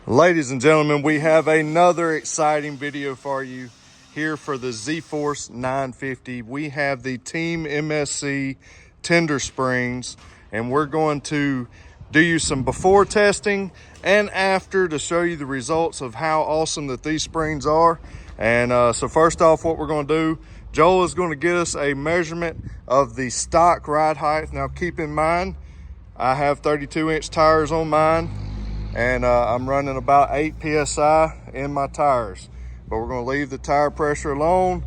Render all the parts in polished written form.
Ladies and gentlemen, we have another exciting video for you here for the ZFORCE 950. We have the Team MSC tender springs, and we're going to do you some before testing and after to show you the results of how awesome that these springs are. And so first off, what we're going to do, Joel is going to get us a measurement of the stock ride height. Now keep in mind, I have 32-inch tires on mine, and I'm running about 8 PSI in my tires, but we're gonna leave the tire pressure alone.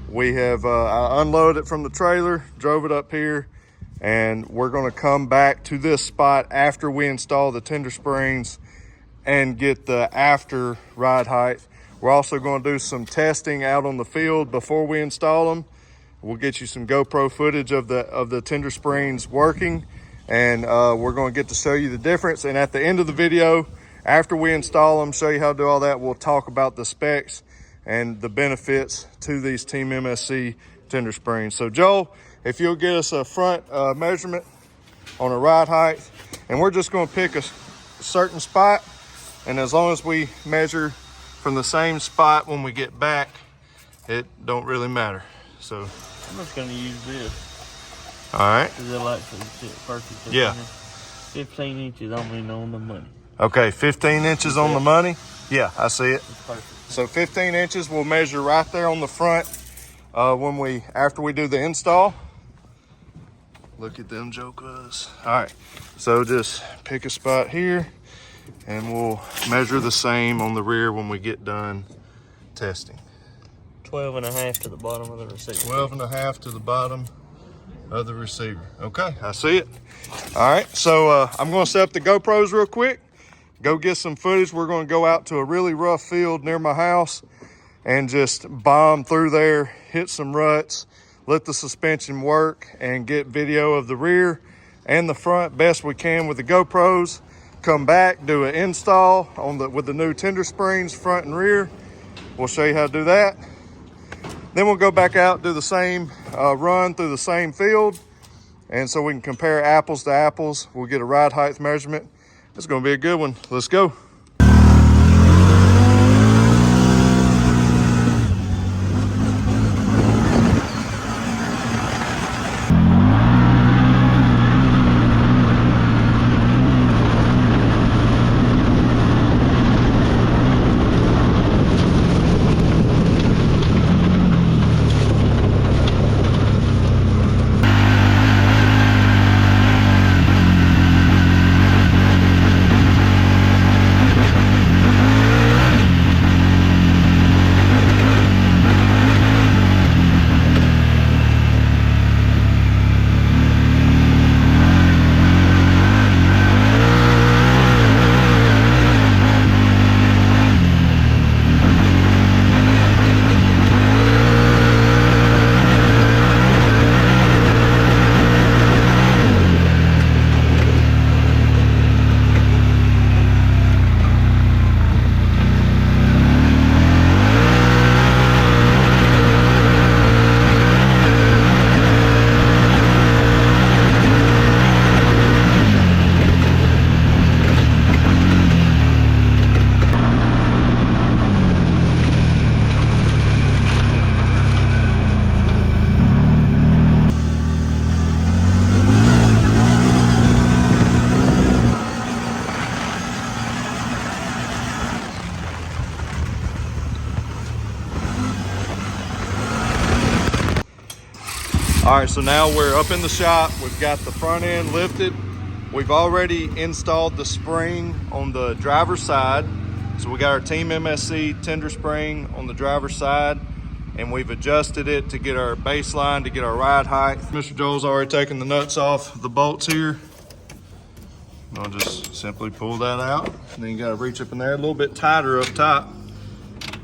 We have, I unloaded it from the trailer, drove it up here, and we're gonna come back to this spot after we install the tender springs and get the after ride height. We're also gonna do some testing out on the field before we install them. We'll get you some GoPro footage of the tender springs working, and we're going to get to show you the difference. And at the end of the video, after we install them, show you how to do all that, we'll talk about the specs and the benefits to these Team MSC tender springs. So Joel, if you'll get us a front measurement on a ride height, and we're just going to pick a certain spot, and as long as we measure from the same spot when we get back, it don't really matter. So I'm just going to use this. All right. Because it actually fit perfect. Yeah. 15 inches on the money. Okay, 15 inches on the money. Yeah, I see it. It's perfect. So 15 inches, we'll measure right there on the front after we do the install. Look at them jokers. All right, so just pick a spot here, and we'll measure the same on the rear when we get done testing. 12.5 to the bottom of the receiver. 12.5 to the bottom of the receiver. Okay, I see it. All right, so I'm going to set up the GoPros real quick, go get some footage. We're going to go out to a really rough field near my house and just bomb through there, hit some ruts, let the suspension work, and get video of the rear and the front best we can with the GoPros. Come back, do an install with the new tender springs front and rear. We'll show you how to do that. Then we'll go back out, do the same run through the same field, and so we can compare apples to apples. We'll get a ride height measurement. It's gonna be a good one. Let's go. All right, so now we're up in the shop. We've got the front end lifted. We've already installed the spring on the driver's side. So we got our Team MSC tender spring on the driver's side, and we've adjusted it to get our baseline, to get our ride height. Mr. Joel's already taken the nuts off the bolts here. I'll just simply pull that out. And then you gotta reach up in there a little bit tighter up top.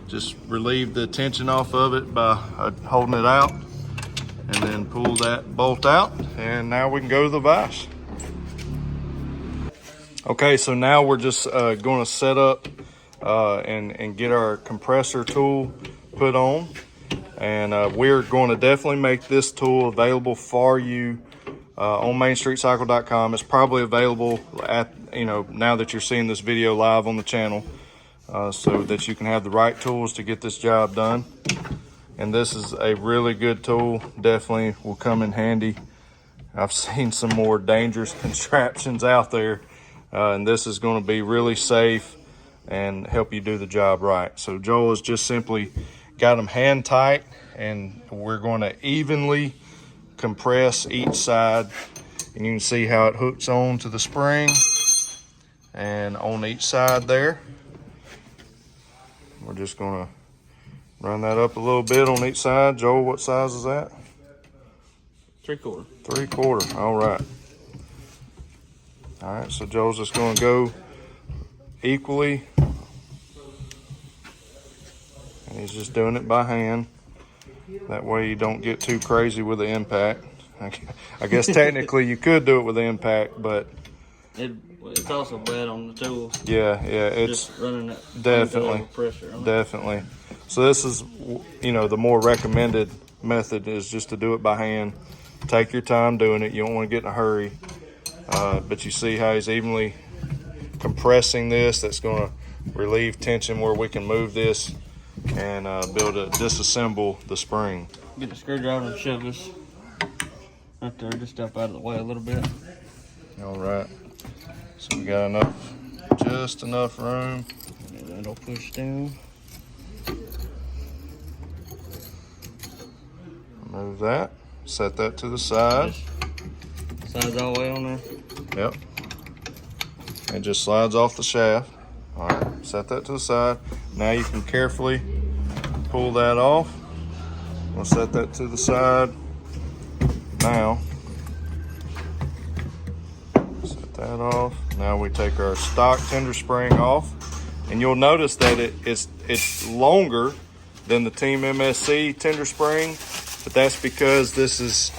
Just relieve the tension off of it by holding it out. And then pull that bolt out, and now we can go to the vise. Okay, so now we're just going to set up and get our compressor tool put on, and we're going to definitely make this tool available for you on mainstreetcycle.com. It's probably available at, now that you're seeing this video live on the channel. so that you can have the right tools to get this job done. And this is a really good tool, definitely will come in handy. I've seen some more dangerous contraptions out there, and this is going to be really safe and help you do the job right. So Joel has just simply got them hand tight, and we're going to evenly compress each side, and you can see how it hooks on to the spring and on each side there. We're just going to run that up a little bit on each side. Joel, what size is that? 3/4. 3/4, all right. All right, so Joel's just gonna go equally. And he's just doing it by hand. That way you don't get too crazy with the impact. I guess technically you could do it with the impact, but it's also bad on the tools. Yeah, it's just running that definitely pressure on it. Definitely. So this is, the more recommended method is just to do it by hand. Take your time doing it. You don't want to get in a hurry. But you see how he's evenly compressing this. That's going to relieve tension where we can move this and disassemble the spring. Get the screwdriver and shove this right there, just step out of the way a little bit. All right. So we got just enough room. And that'll push down. Move that. Set that to the side. Slides all the way on there. Yep. It just slides off the shaft. All right, set that to the side. Now you can carefully pull that off. We'll set that to the side. Now, set that off. Now we take our stock tender spring off. And you'll notice that it's longer than the Team MSC tender spring, but that's because this is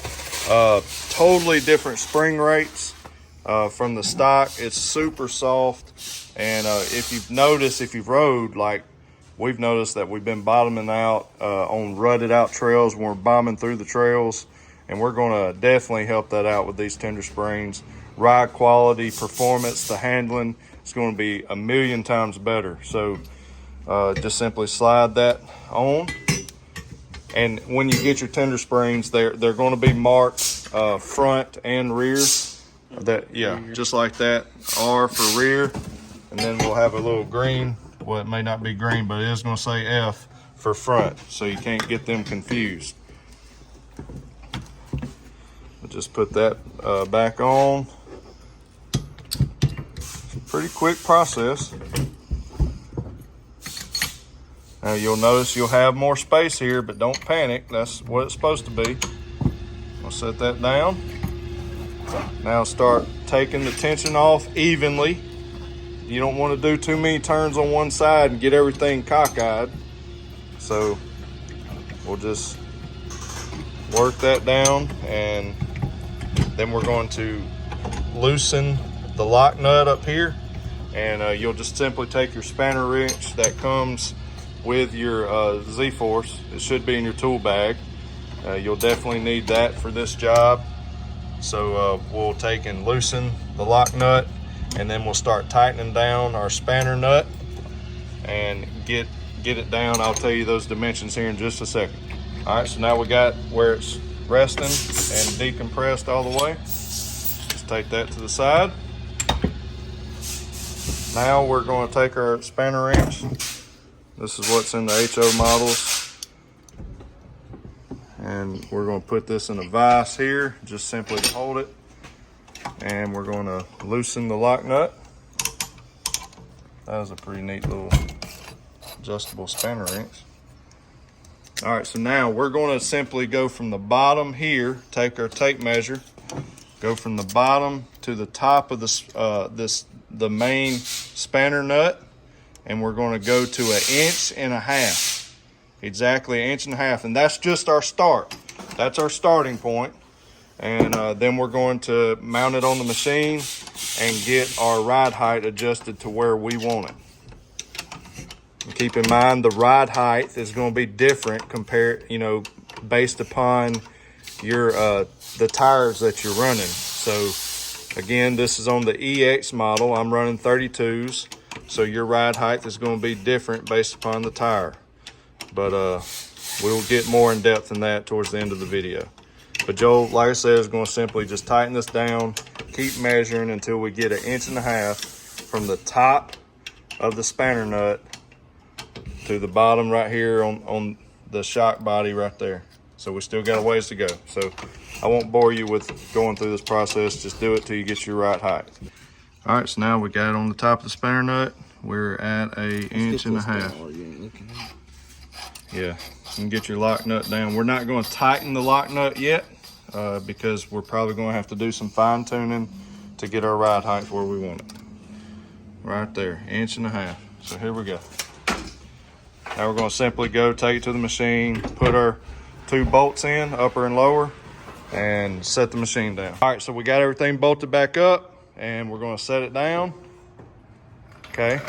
totally different spring rates from the stock. It's super soft, and if you've rode, like we've noticed that we've been bottoming out on rutted out trails when we're bombing through the trails, and we're going to definitely help that out with these tender springs. Ride quality, performance, the handling, it's going to be a million times better. So just simply slide that on. And when you get your tender springs, they're going to be marked front and rear. Just like that. R for rear, and then we'll have a little green. Well, it may not be green, but it is going to say F for front, so you can't get them confused. We'll just put that back on. It's a pretty quick process. Now you'll notice you'll have more space here, but don't panic. That's what it's supposed to be. I'll set that down. Now start taking the tension off evenly. You don't want to do too many turns on one side and get everything cockeyed. So we'll just work that down, and then we're going to loosen the lock nut up here. And you'll just simply take your spanner wrench that comes with your Z-Force. It should be in your tool bag. You'll definitely need that for this job. So we'll take and loosen the lock nut, and then we'll start tightening down our spanner nut and get it down. I'll tell you those dimensions here in just a second. All right, so now we got where it's resting and decompressed all the way. Just take that to the side. Now we're going to take our spanner wrench. This is what's in the HO models. And we're going to put this in a vise here. Just simply hold it. And we're going to loosen the lock nut. That was a pretty neat little adjustable spanner wrench. All right, so now we're going to simply go from the bottom here, take our tape measure, go from the bottom to the top of the main spanner nut, and we're going to go to 1.5 inches. Exactly 1.5 inches, and that's just our start. That's our starting point. And then we're going to mount it on the machine and get our ride height adjusted to where we want it. And keep in mind, the ride height is going to be different based upon your the tires that you're running. So again, this is on the EX model. I'm running 32s. So your ride height is going to be different based upon the tire. But we'll get more in depth in that towards the end of the video. But Joel, like I said, is going to simply just tighten this down, keep measuring until we get 1.5 inches from the top of the spanner nut to the bottom right here on the shock body right there. So we still got a ways to go. So I won't bore you with going through this process. Just do it till you get your right height. All right, so now we got it on the top of the spanner nut. We're at 1.5 inches. Yeah, you can get your lock nut down. We're not going to tighten the lock nut yet because we're probably going to have to do some fine tuning to get our ride height where we want it. Right there, 1.5 inches. So here we go. Now we're going to simply go take it to the machine, put our 2 bolts in, upper and lower, and set the machine down. All right, so we got everything bolted back up and we're going to set it down. Okay.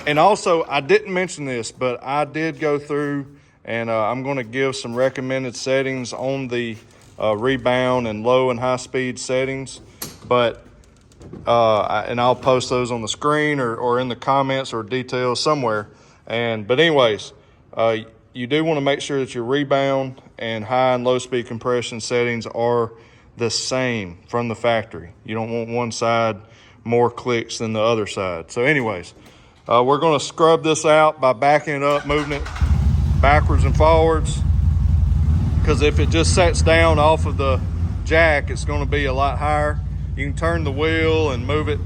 And also, I didn't mention this, but I did go through and I'm going to give some recommended settings on the rebound and low and high speed settings. But and I'll post those on the screen or in the comments or details somewhere. But anyways, you do want to make sure that your rebound and high and low speed compression settings are the same from the factory. You don't want one side more clicks than the other side. So anyways, we're going to scrub this out by backing it up, moving it backwards and forwards, because if it just sets down off of the jack, it's going to be a lot higher. You can turn the wheel and move it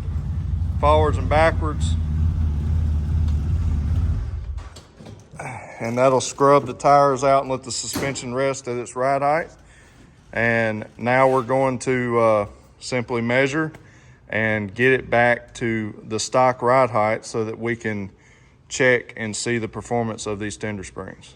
forwards and backwards, and that'll scrub the tires out and let the suspension rest at its ride height. And now we're going to simply measure and get it back to the stock ride height so that we can check and see the performance of these tender springs.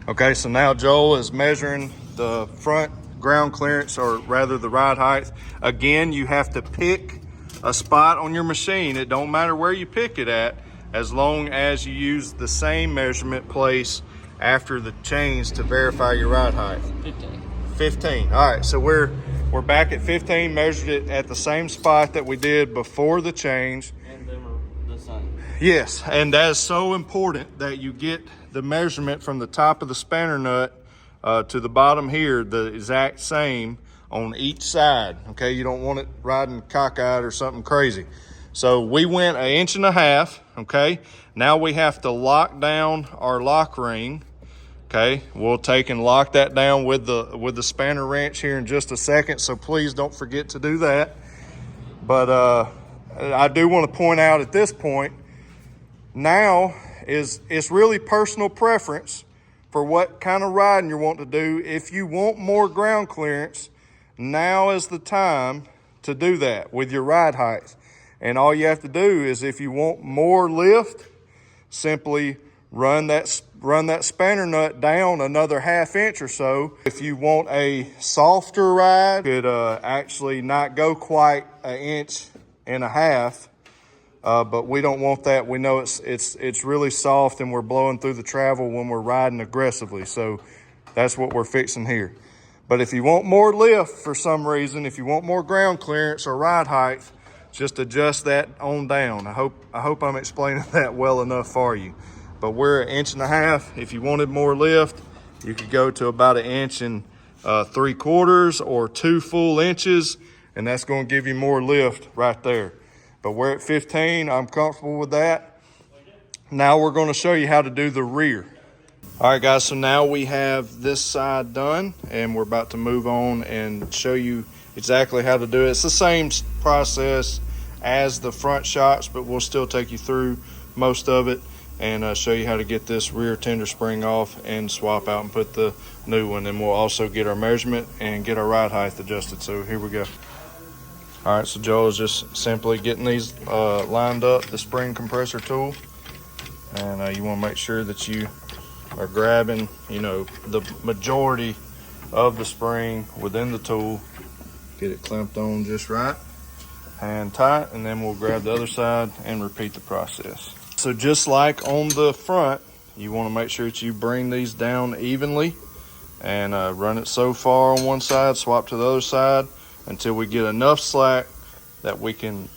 Okay, so now Joel is measuring the front ground clearance, or rather the ride height. Again, you have to pick a spot on your machine. It don't matter where you pick it at, as long as you use the same measurement place after the change to verify your ride height. 15. All right, so we're back at 15, measured it at the same spot that we did before the change. And them are the same. Yes, and that is so important that you get the measurement from the top of the spanner nut to the bottom here, the exact same on each side. Okay, you don't want it riding cockeyed or something crazy. So we went 1.5 inches, okay? Now we have to lock down our lock ring. Okay, we'll take and lock that down with the spanner wrench here in just a second, so please don't forget to do that. But I do want to point out at this point, now it's really personal preference for what kind of riding you want to do. If you want more ground clearance, now is the time to do that with your ride height. And all you have to do is, if you want more lift, simply run that spanner nut down another 1/2 inch or so. If you want a softer ride, could actually not go quite 1.5 inches, but we don't want that. We know it's really soft and we're blowing through the travel when we're riding aggressively. So that's what we're fixing here. But if you want more lift for some reason, if you want more ground clearance or ride height, just adjust that on down. I hope I'm explaining that well enough for you. But we're 1.5 inches. If you wanted more lift, you could go to about 1 3/4 inches or 2 full inches, and that's going to give you more lift right there. But we're at 15. I'm comfortable with that. Now we're going to show you how to do the rear. All right, guys, so now we have this side done, and we're about to move on and show you exactly how to do it. It's the same process as the front shots, but we'll still take you through most of it and show you how to get this rear tender spring off and swap out and put the new one. And we'll also get our measurement and get our ride height adjusted. So here we go. All right, so Joel is just simply getting these lined up, the spring compressor tool. And you want to make sure that you are grabbing, the majority of the spring within the tool. Get it clamped on just right and tight, and then we'll grab the other side and repeat the process. So just like on the front, you want to make sure that you bring these down evenly and run it so far on one side, swap to the other side until we get enough slack that we can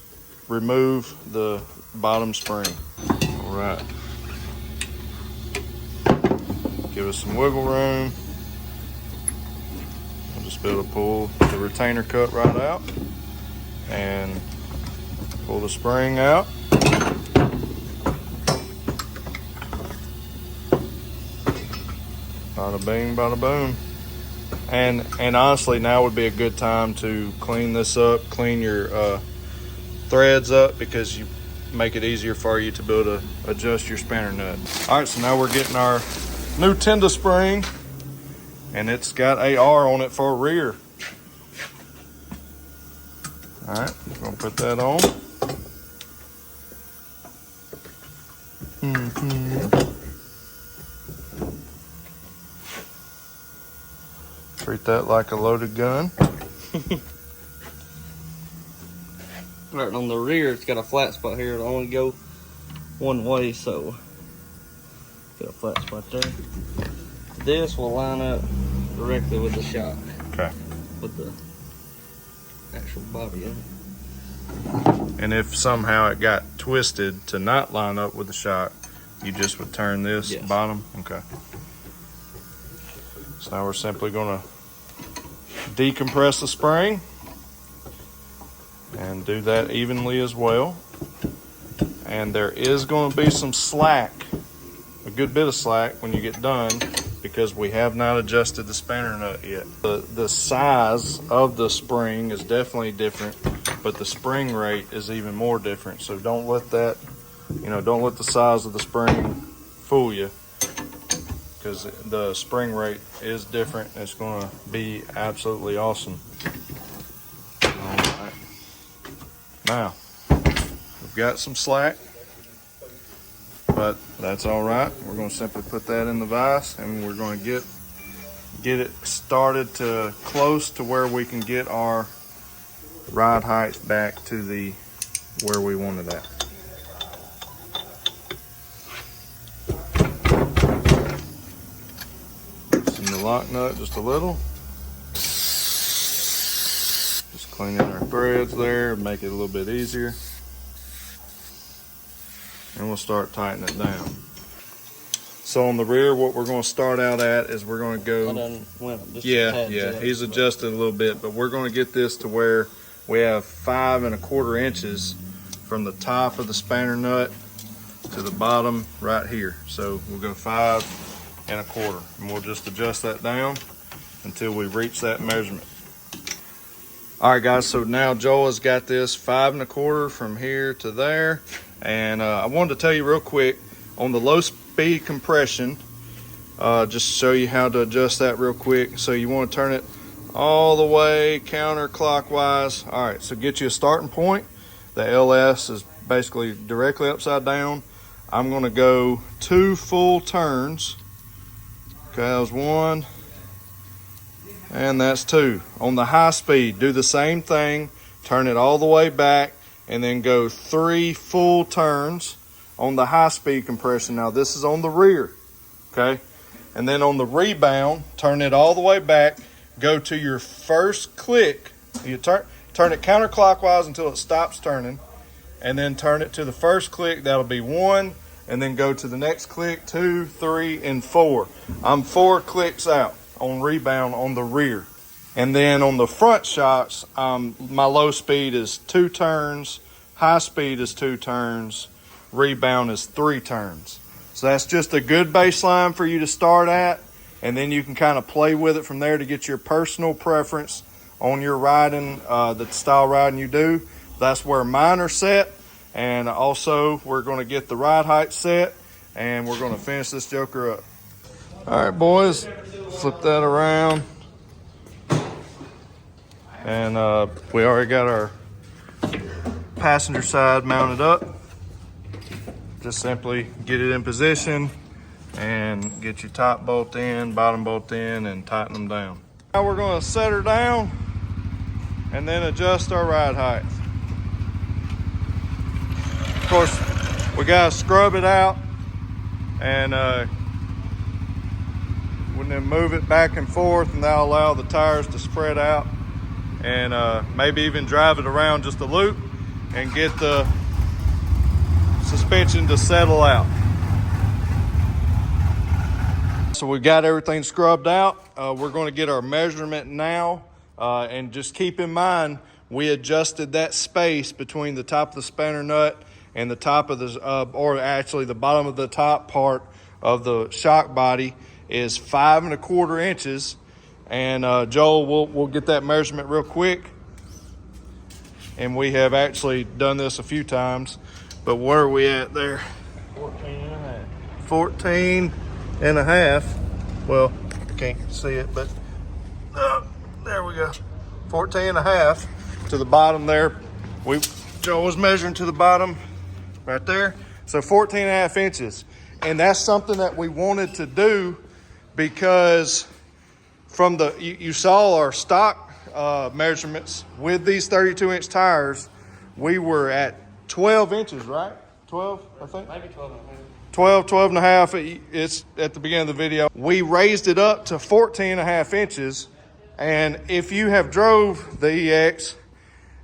remove the bottom spring. All right. Give us some wiggle room. We'll just be able to pull the retainer cut right out and pull the spring out. Bada bing, bada boom. And honestly, now would be a good time to clean this up, clean your threads up, because you make it easier for you to be able to adjust your spanner nut. All right, so now we're getting our new tender spring, and it's got a R on it for a rear. All right, we're gonna put that on. Treat that like a loaded gun. Right on the rear, it's got a flat spot here. It'll only go one way, so got a flat spot there. This will line up directly with the shock. Okay. With the actual body of it. And if somehow it got twisted to not line up with the shock, you just would turn this bottom. Okay. So now we're simply going to decompress the spring and do that evenly as well. And there is going to be some slack, a good bit of slack when you get done, because we have not adjusted the spanner nut yet. The size of the spring is definitely different, but the spring rate is even more different. So don't let that, don't let the size of the spring fool you, because the spring rate is different. It's going to be absolutely awesome. All right. Now, we've got some slack, but that's all right. We're going to simply put that in the vise, and we're going to get it started to close to where we can get our ride height back to where we wanted at. Loosen the lock nut just a little. Just cleaning our threads there, make it a little bit easier. And we'll start tightening it down. So on the rear, what we're going to start out at is we're going to go. He's adjusted a little bit, but we're going to get this to where we have 5 1/4 inches from the top of the spanner nut to the bottom right here. So we'll go 5 1/4, and we'll just adjust that down until we reach that measurement. All right, guys. So now Joel has got this 5 1/4 from here to there. And I wanted to tell you real quick on the low speed compression, just show you how to adjust that real quick. So you want to turn it all the way counterclockwise. All right, so get you a starting point. The LS is basically directly upside down. I'm going to go 2 full turns. Okay, that was 1, and that's 2. On the high speed, do the same thing. Turn it all the way back, and then go 3 full turns on the high speed compression. Now this is on the rear, okay? And then on the rebound, turn it all the way back, go to your first click. You turn it counterclockwise until it stops turning, and then turn it to the first click. That'll be 1, and then go to the next click, 2, 3, and 4. I'm 4 clicks out on rebound on the rear. And then on the front shots, my low speed is 2 turns, high speed is 2 turns, rebound is 3 turns. So that's just a good baseline for you to start at, and then you can kind of play with it from there to get your personal preference on your riding, the style riding you do. That's where mine are set, and also we're going to get the ride height set, and we're going to finish this joker up. All right, boys, flip that around. And we already got our passenger side mounted up. Just simply get it in position and get your top bolt in, bottom bolt in, and tighten them down. Now we're going to set her down and then adjust our ride height. Of course, we got to scrub it out and then move it back and forth, and that'll allow the tires to spread out. And maybe even drive it around just a loop and get the suspension to settle out. So we got everything scrubbed out. We're going to get our measurement now, and just keep in mind we adjusted that space between the top of the spanner nut and the top of the, or actually the bottom of the top part of the shock body is 5 1/4 inches. And Joel, we'll get that measurement real quick. And we have actually done this a few times, but where are we at there? 14 and a half. Well, can't see it, but there we go. 14 and a half to the bottom there. Joel was measuring to the bottom right there. So 14 and a half inches. And that's something that we wanted to do because from the, you saw our stock measurements with these 32-inch tires, we were at 12 inches, right? 12, I think? Maybe 12 and a half. 12 and a half. It's at the beginning of the video. We raised it up to 14 and a half inches. And if you have drove the EX,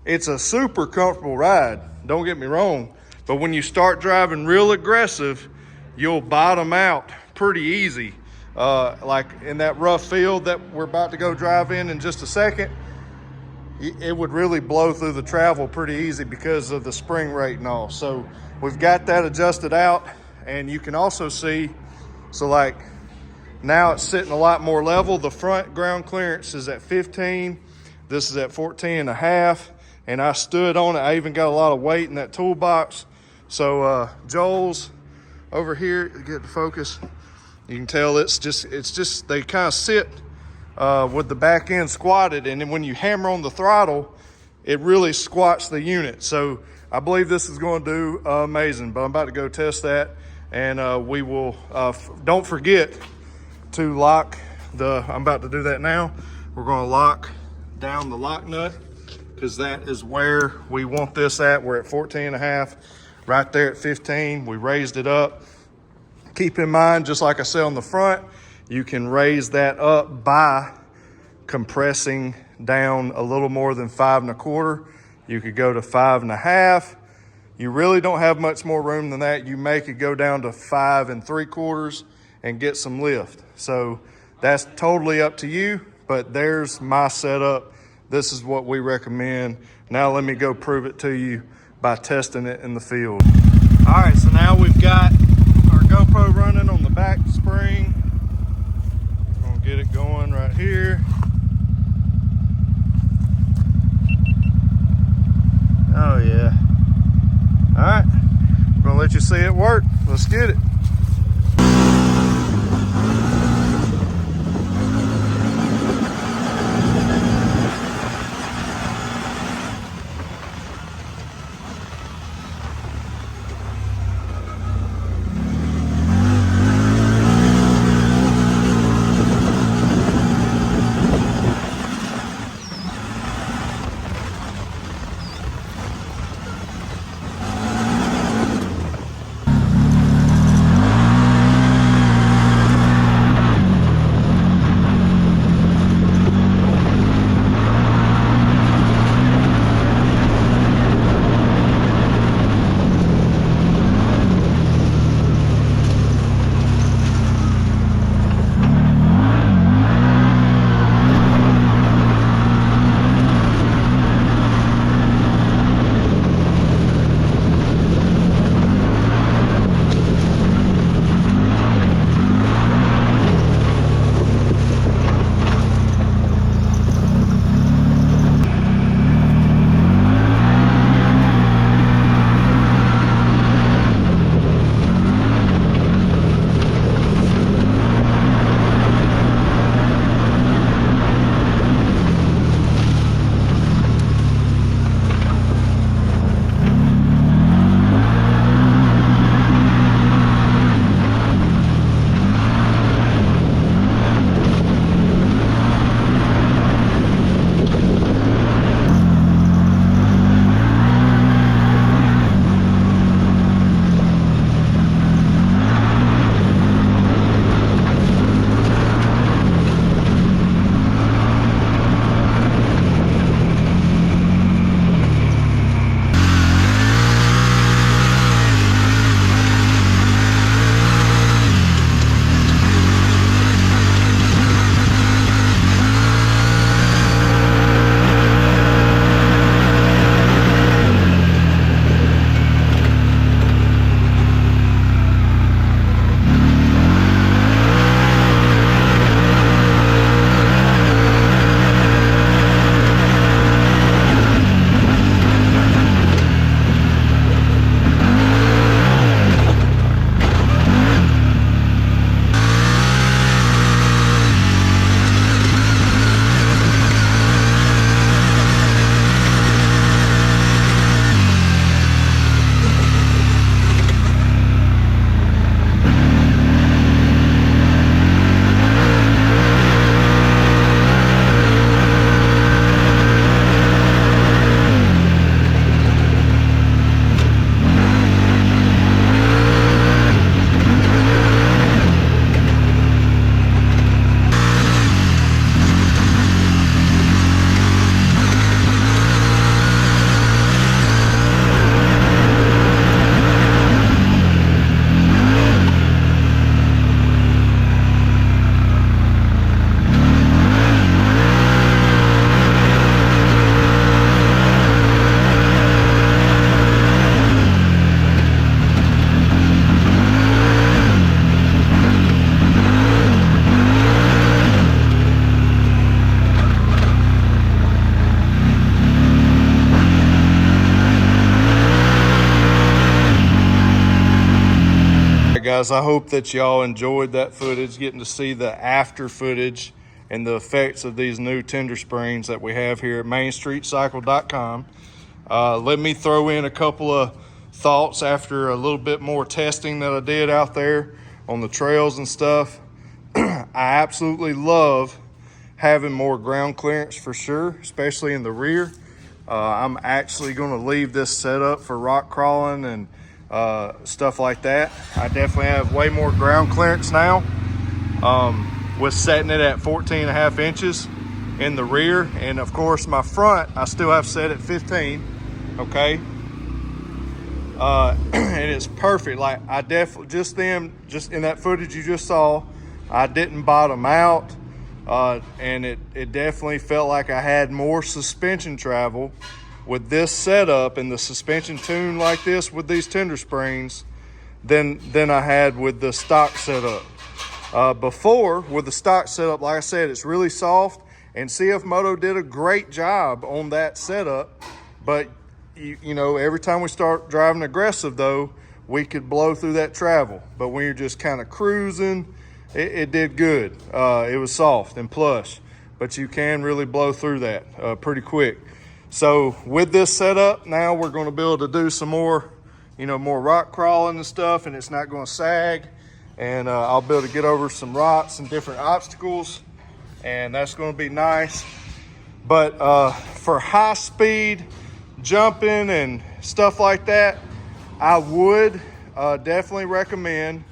it's a super comfortable ride. Don't get me wrong. But when you start driving real aggressive, you'll bottom out pretty easy. Like in that rough field that we're about to go drive in just a second, it would really blow through the travel pretty easy because of the spring rate and all. So we've got that adjusted out, and you can also see, so like now it's sitting a lot more level. The front ground clearance is at 15. This is at 14 and a half. And I stood on it. I even got a lot of weight in that toolbox. So Joel's over here, get the focus. You can tell it's just they kind of sit with the back end squatted, and then when you hammer on the throttle, it really squats the unit. So I believe this is going to do amazing, but I'm about to go test that, and we will, don't forget to lock I'm about to do that now. We're going to lock down the lock nut because that is where we want this at. We're at 14 and a half, right there at 15. We raised it up. Keep in mind, just like I said on the front, you can raise that up by compressing down a little more than 5 1/4. You could go to 5 1/2. You really don't have much more room than that. You may could go down to 5 3/4 and get some lift. So that's totally up to you, but there's my setup. This is what we recommend. Now let me go prove it to you by testing it in the field. All right, so now we've got our GoPro running on the back spring. I'm gonna get it going right here. Oh yeah. All right, I'm gonna let you see it work. Let's get it. guys, I hope that y'all enjoyed that footage, getting to see the after footage and the effects of these new tender springs that we have here at MainStreetCycle.com. Let me throw in a couple of thoughts after a little bit more testing that I did out there on the trails and stuff. I absolutely love having more ground clearance for sure, especially in the rear. I'm actually going to leave this set up for rock crawling and stuff like that. I definitely have way more ground clearance now with setting it at 14.5 inches in the rear. And of course my front, I still have set at 15, okay? And it's perfect. Like I definitely, just in that footage you just saw, I didn't bottom out. And it definitely felt like I had more suspension travel with this setup and the suspension tune like this with these tender springs than I had with the stock setup. Before, with the stock setup, like I said, it's really soft, and CFMOTO did a great job on that setup. But you know, every time we start driving aggressive though, we could blow through that travel. But when you're just kind of cruising, it did good. It was soft and plush, but you can really blow through that pretty quick. So with this setup, now we're going to be able to do some more, you know, more rock crawling and stuff, and it's not going to sag. And I'll be able to get over some rocks and different obstacles, and that's going to be nice. But for high speed jumping and stuff like that, I would definitely recommend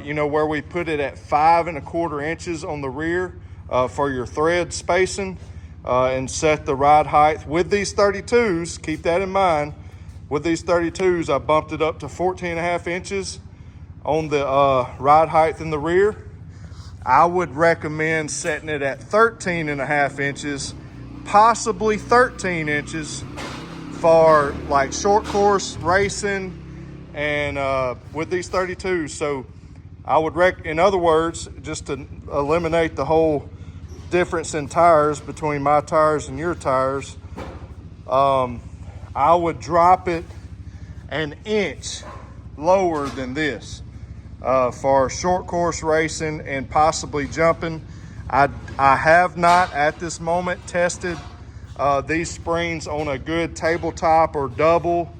you know, where we put it at 5.25 inches on the rear for your thread spacing, and set the ride height. With these 32s, keep that in mind, with these 32s, I bumped it up to 14.5 inches on the ride height in the rear. I would recommend setting it at 13.5 inches, possibly 13 inches for like short course racing and with these 32s. So I would in other words, just to eliminate the whole difference in tires between my tires and your tires, I would drop it an inch lower than this for short course racing and possibly jumping. I have not at this moment tested these springs on a good tabletop or double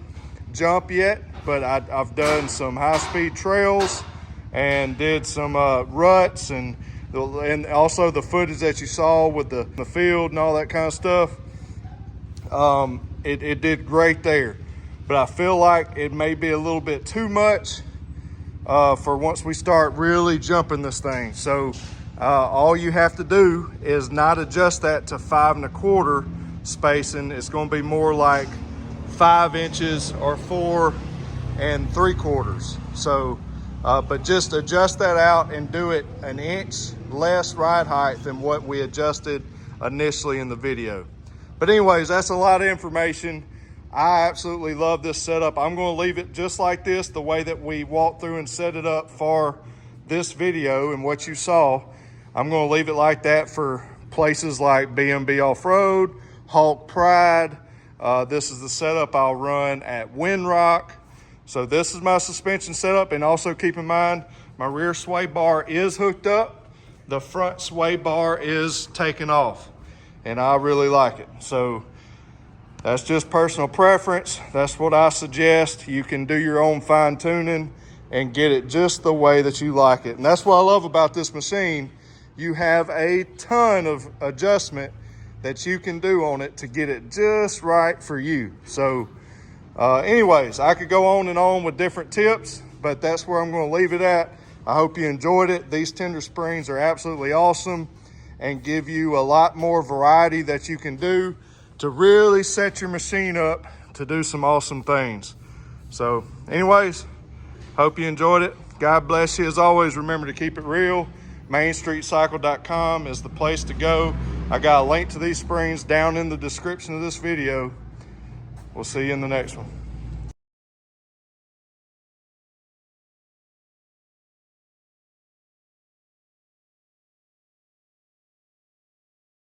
jump yet, but I've done some high-speed trails and did some ruts and also the footage that you saw with the field and all that kind of stuff. It did great there, but I feel like it may be a little bit too much for once we start really jumping this thing. So all you have to do is not adjust that to 5.25 spacing. It's going to be more like 5 inches or 4.75. So but just adjust that out and do it an inch less ride height than what we adjusted initially in the video. But anyways, that's a lot of information. I absolutely love this setup. I'm going to leave it just like this, the way that we walked through and set it up for this video and what you saw. I'm going to leave it like that for places like B&B Off-Road, Hawk Pride. This is the setup I'll run at Windrock. So this is my suspension setup, and also keep in mind my rear sway bar is hooked up. The front sway bar is taken off, and I really like it. So that's just personal preference. That's what I suggest. You can do your own fine tuning and get it just the way that you like it. And that's what I love about this machine. You have a ton of adjustment that you can do on it to get it just right for you. So anyways, I could go on and on with different tips, but that's where I'm going to leave it at. I hope you enjoyed it. These tender springs are absolutely awesome and give you a lot more variety that you can do to really set your machine up to do some awesome things. So anyways, hope you enjoyed it. God bless you. As always, remember to keep it real. MainStreetCycle.com is the place to go. I got a link to these springs down in the description of this video. We'll see you in the next one.